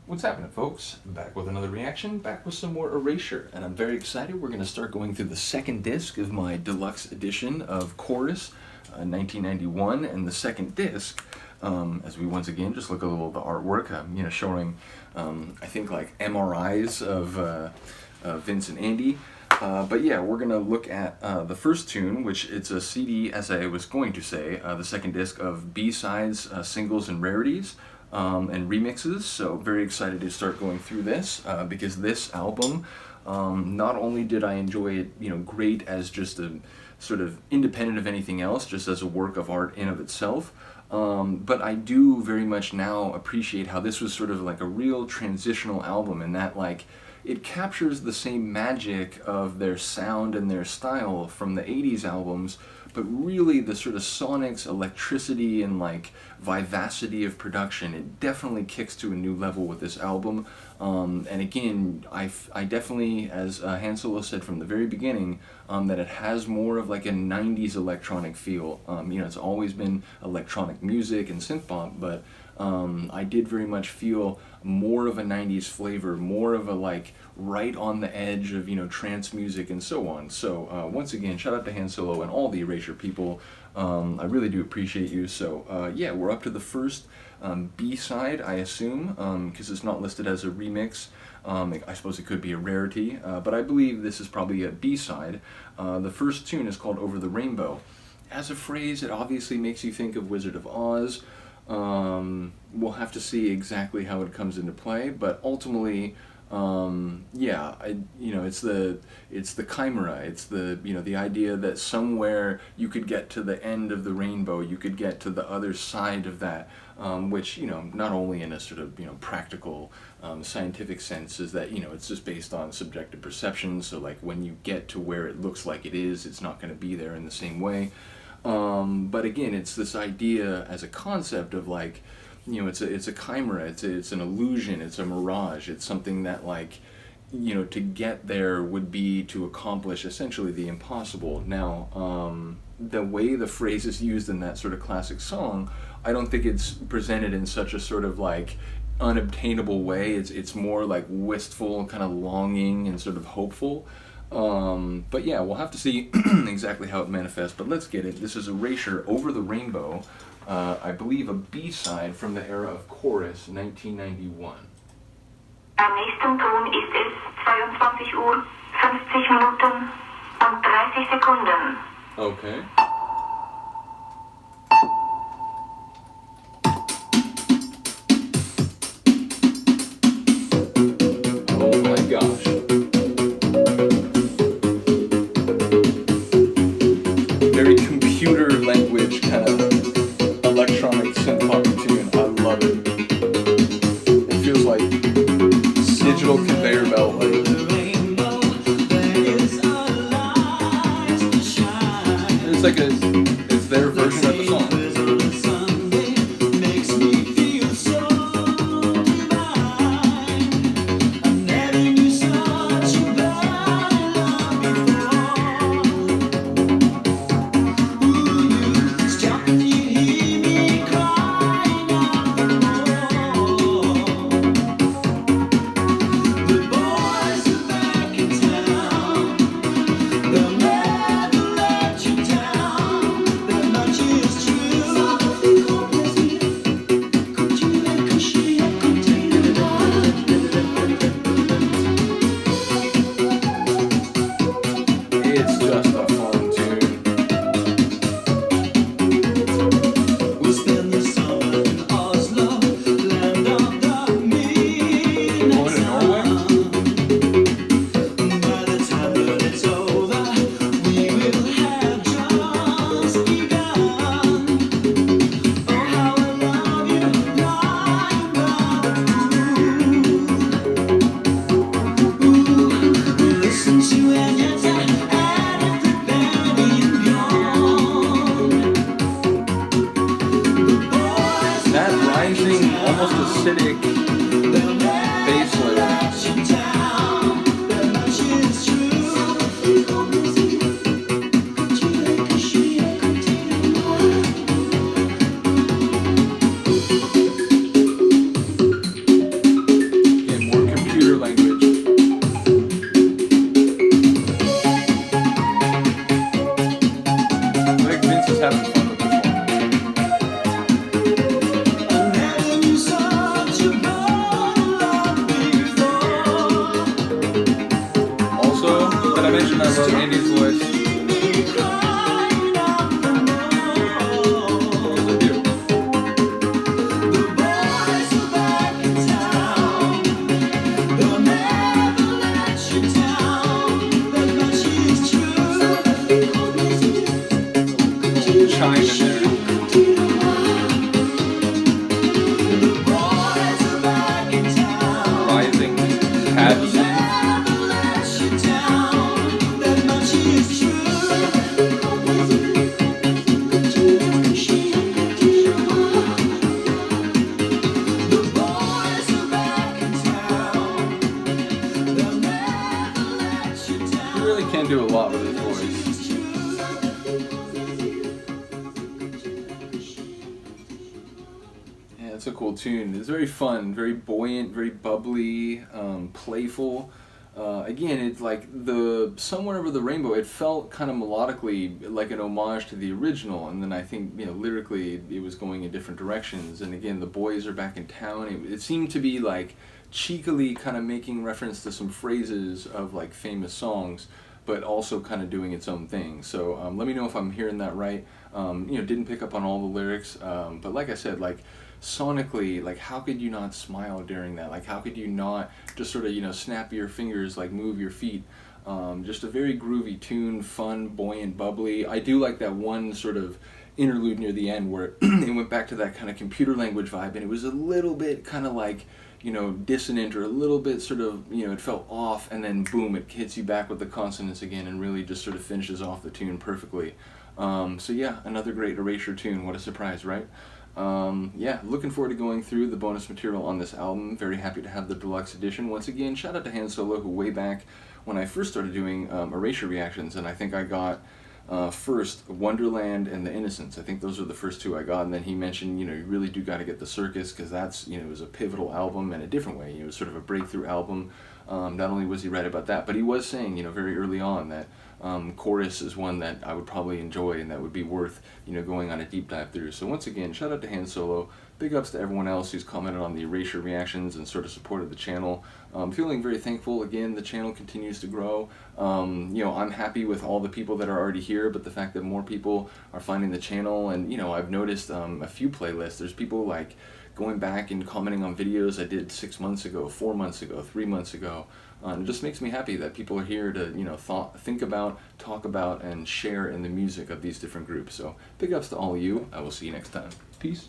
What's happening, folks? Back with another reaction, back with some more Erasure, and I'm very excited. We're going to start going through the second disc of my deluxe edition of Chorus 1991, and the second disc, as we once again just look a little at the artwork, showing, I think, like MRIs of Vince and Andy. But yeah, we're going to look at the first tune, which it's a CD, as I was going to say, the second disc of B-sides, singles, and rarities. And remixes, so very excited to start going through this because this album, not only did I enjoy it, great as just a sort of independent of anything else, just as a work of art in of itself, but I do very much now appreciate how this was sort of like a real transitional album, and that like it captures the same magic of their sound and their style from the 80s albums, but really the sort of sonics, electricity, and like vivacity of production, it definitely kicks to a new level with this album. And again, I definitely, as Han Solo said from the very beginning, that it has more of like a 90s electronic feel. It's always been electronic music and synth-pop, but I did very much feel more of a 90s flavor, more of a like right on the edge of trance music and so on. So once again, shout out to Han Solo and all the Erasure people. I really do appreciate you. So yeah, we're up to the first B-side, I assume, because it's not listed as a remix. I suppose it could be a rarity, but I believe this is probably a B-side. The first tune is called Over the Rainbow. As a phrase, it obviously makes you think of Wizard of Oz. We'll have to see exactly how it comes into play, but ultimately, yeah, it's the chimera. It's the idea that somewhere you could get to the end of the rainbow, you could get to the other side of that, which, not only in a sort of, practical, scientific sense, is that, it's just based on subjective perception. So like when you get to where it looks like it is, it's not going to be there in the same way. But again, it's this idea as a concept of like, it's a chimera, it's an illusion, it's a mirage, it's something that like, to get there would be to accomplish essentially the impossible. Now, the way the phrase is used in that sort of classic song, I don't think it's presented in such a sort of like unobtainable way. It's more like wistful, kind of longing and sort of hopeful. But yeah, we'll have to see exactly how it manifests, but let's get it. This is Erasure, Over the Rainbow, I believe a B-side from the era of Chorus, 1991. Beim nächsten Ton ist es 22 Uhr, 50 Minuten und 30 Sekunden. Okay. Oh my gosh. Very computer language kind of electronic synth-pop tune. I love it. It feels like digital conveyor belt. It's their version of the song. version, I love Andy's voice. Chime in there. Rising pad synth. He really can do a lot with his voice. Yeah, it's a cool tune. It's very fun, very buoyant, very bubbly, playful. Again, it's like the Somewhere Over the Rainbow, it felt kind of melodically like an homage to the original, and then I think, you know, lyrically it was going in different directions. And again, the boys are back in town. It seemed to be like cheekily kind of making reference to some phrases of like famous songs, but also kind of doing its own thing. So let me know if I'm hearing that right. You know, didn't pick up on all the lyrics, but like I said, like sonically, like how could you not smile during that? Like how could you not just sort of, you know, snap your fingers, like move your feet? Just a very groovy tune, fun, buoyant, bubbly. I do like that one sort of interlude near the end where it went back to that kind of computer language vibe, and it was a little bit kind of like, you know, dissonant, or a little bit sort of, you know, it felt off, and then boom, it hits you back with the consonants again and really just sort of finishes off the tune perfectly. So yeah, another great Erasure tune. What a surprise, right? Yeah, looking forward to going through the bonus material on this album. Very happy to have the deluxe edition. Once again, shout out to Han Solo, who way back when I first started doing Erasure reactions, and I think I got first Wonderland and The Innocents. I think those are the first two I got, and then he mentioned, you know, you really do got to get the Circus, because that's, you know, it was a pivotal album in a different way. You know, it was sort of a breakthrough album. Not only was he right about that, but he was saying, you know, very early on that Chorus is one that I would probably enjoy and that would be worth, you know, going on a deep dive through. So once again, shout out to Han Solo. Big ups to everyone else who's commented on the Erasure reactions and sort of supported the channel. I'm feeling very thankful. Again, the channel continues to grow. You know, I'm happy with all the people that are already here, but the fact that more people are finding the channel, and, you know, I've noticed a few playlists. There's people like going back and commenting on videos I did 6 months ago, 4 months ago, 3 months ago. It just makes me happy that people are here to, you know, think about, talk about, and share in the music of these different groups. So big ups to all of you. I will see you next time. Peace.